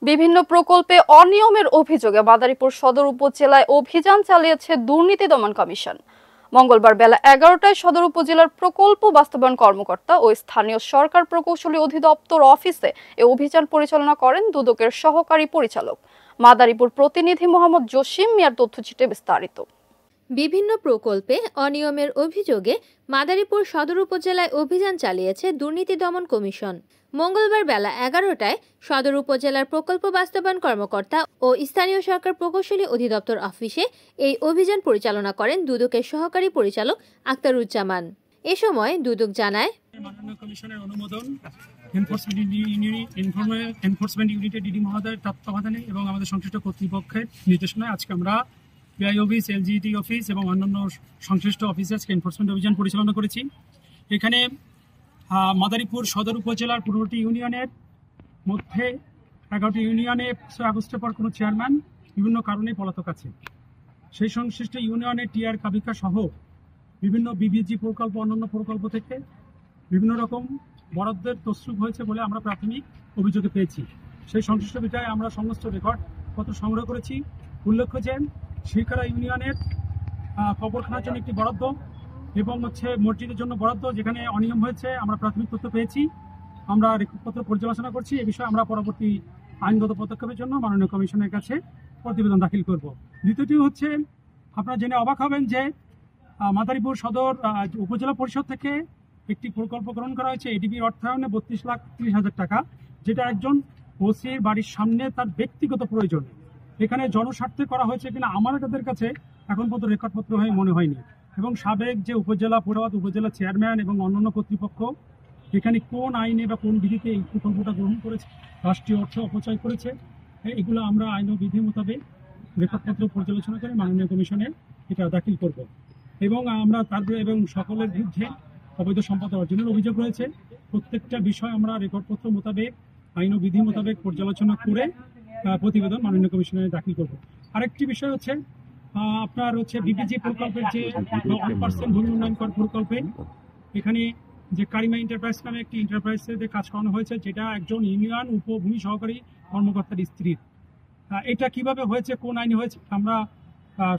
বিভিন্ন প্রকল্পে অনিয়মের অভিযোগে মাদারীপুর সদর উপজেলায় অভিযান চালিয়েছে দুর্নীতি দমন কমিশন। মঙ্গলবার বেলা 11টায় সদর উপজেলার প্রকল্প বাস্তবায়ন কর্মকর্তা ও স্থানীয় সরকার প্রকৌশলী অধিদপ্তর অফিসে এ অভিযান পরিচালনা করেন দুদকের সহকারী পরিচালক। মাদারীপুর প্রতিনিধি মোহাম্মদ জসিম মিয়ার তথ্যচিত্রে বিস্তারিত। বিভিন্ন প্রকল্পে অনিয়মের অভিযোগে মাদারীপুর সদর উপজেলায় অভিযান চালিয়েছে দুর্নীতি দমন কমিশন। মঙ্গলবার বেলা 11টায় সদর উপজেলার প্রকল্প বাস্তবায়ন কর্মকর্তা ও স্থানীয় সরকার প্রকৌশলী অধিদপ্তর অফিসে এই অভিযান পরিচালনা করেন দুদকের সহকারী পরিচালক আক্তারুজ্জামান। এ সময় দুদক জানায়, মাননীয় কমিশনের অনুমোদন এনফোর্সমেন্ট ইউনিটের ডিডি মহোদয়ের তত্ত্বাবধানে এবং আমাদের সংশ্লিষ্ট কর্তৃপক্ষের নির্দেশনায় আজকে আমরা পিআই অফিস, এলজিইটি অফিস এবং অন্যান্য সংশ্লিষ্ট অফিসে আজকে এনফোর্সমেন্ট অভিযান পরিচালনা করেছি। এখানে মাদারীপুর সদর উপজেলার 15টি ইউনিয়নের মধ্যে 11টি ইউনিয়নে 5 আগস্টের পর কোনো চেয়ারম্যান বিভিন্ন কারণে পলাতক আছে। সেই সংশ্লিষ্ট ইউনিয়নের টিআর কাবিকা সহ বিভিন্ন বিবিজি প্রকল্প, অন্যান্য প্রকল্প থেকে বিভিন্ন রকম বরাদ্দের তসরুপ হয়েছে বলে আমরা প্রাথমিক অভিযোগে পেয়েছি। সেই সংশ্লিষ্ট বিষয়ে আমরা সমস্ত রেকর্ড পত্র সংগ্রহ করেছি। উল্লেখ্য যে শিকারা ইউনিয়নের কবরখানার জন্য একটি বরাদ্দ এবং মসজিদের জন্য বরাদ্দ, যেখানে অনিয়ম হয়েছে আমরা প্রাথমিক তথ্য পেয়েছি। আমরা রেকর্ডপত্র পর্যালোচনা করছি। এ বিষয়ে আমরা পরবর্তী আইনগত পদক্ষেপের জন্য মাননীয় কমিশনের কাছে প্রতিবেদন দাখিল করব। দ্বিতীয়টি হচ্ছে, আপনারা জেনে অবাক হবেন যে মাদারীপুর সদর উপজেলা পরিষদ থেকে একটি প্রকল্প গ্রহণ করা হয়েছে এডিবির অর্থায়নে 32,30,000 টাকা, যেটা একজন ওসির বাড়ির সামনে তার ব্যক্তিগত প্রয়োজন। এখানে জনস্বার্থে করা হয়েছে কিনা আমার তাদের কাছে এখন পর্যন্ত রেকর্ডপত্র হয়ে মনে হয়নি। এবং সাবেক যে পুরাবাদ উপজেলা চেয়ারম্যান এবং অন্যান্য কর্তৃপক্ষ এখানে কোন আইনে বা কোন বিধিতে এই প্রকল্পটা গ্রহণ করেছে, রাষ্ট্রীয় অর্থ অপচয় করেছে, এগুলো আমরা আইন ও বিধি মোতাবেক রেকর্ডপত্র পর্যালোচনা করে মাননীয় কমিশনে এটা দাখিল করব। এবং আমরা তারপরে এবং সকলের বিরুদ্ধে অবৈধ সম্পদ অর্জনের অভিযোগ রয়েছে। প্রত্যেকটা বিষয় আমরা রেকর্ডপত্র মোতাবেক আইন ও বিধি মোতাবেক পর্যালোচনা করে প্রতিবেদন মাননীয় কমিশনে দাখিল করব। আরেকটি বিষয় হচ্ছে, আপনার বিপিজি প্রকল্পের যে 1% ভূমি উন্নয়ন কর প্রকল্পে এখানে যে কারিমা এন্টারপ্রাইজ নামে একটি এন্টারপ্রাইজে কাজ করানো হয়েছে, যেটা একজন ইউনিয়ন উপভূমি সহকারী কর্মকর্তার স্ত্রীর। এটা কিভাবে হয়েছে, কোন আইনে হয়েছে, আমরা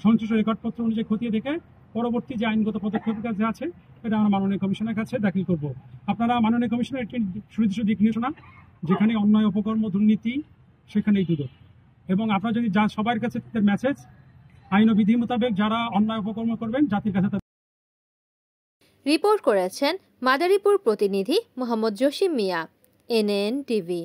সংশ্লিষ্ট রেকর্ডপত্র অনুযায়ী খতিয়ে দেখে পরবর্তী যে আইনগত পদক্ষেপ কাছে আছে এটা আমরা মাননীয় কমিশনের কাছে দাখিল করব। আপনারা মাননীয় কমিশনের একটি সুনির্দিষ্ট দিক নির্দেশনা, যেখানে অন্যায় অপকর্ম দুর্নীতি সেখানেই দুদক। এবং আপনারা যদি সবার কাছে মেসেজ, আইন ও বিধি মোতাবেক যারা অন্যায় অপকর্ম করবেন জাতির কাছে। রিপোর্ট করেছেন মাদারীপুর প্রতিনিধি মোহাম্মদ জসিম মিয়া, NN টিভি।